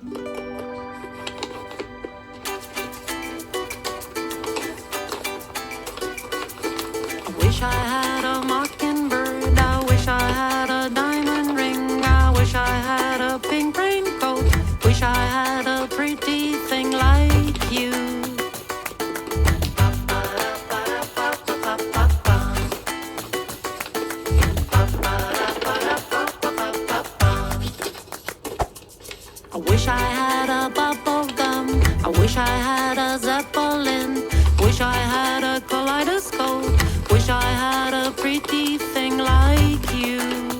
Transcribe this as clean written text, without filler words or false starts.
Wish I had a mockingbird, I wish I had a diamond ring, I wish I had a pink raincoat, wish I had a pretty thing like you. I wish I had a bubble gum, I wish I had a zeppelin, wish I had a kaleidoscope, wish I had a pretty thing like you.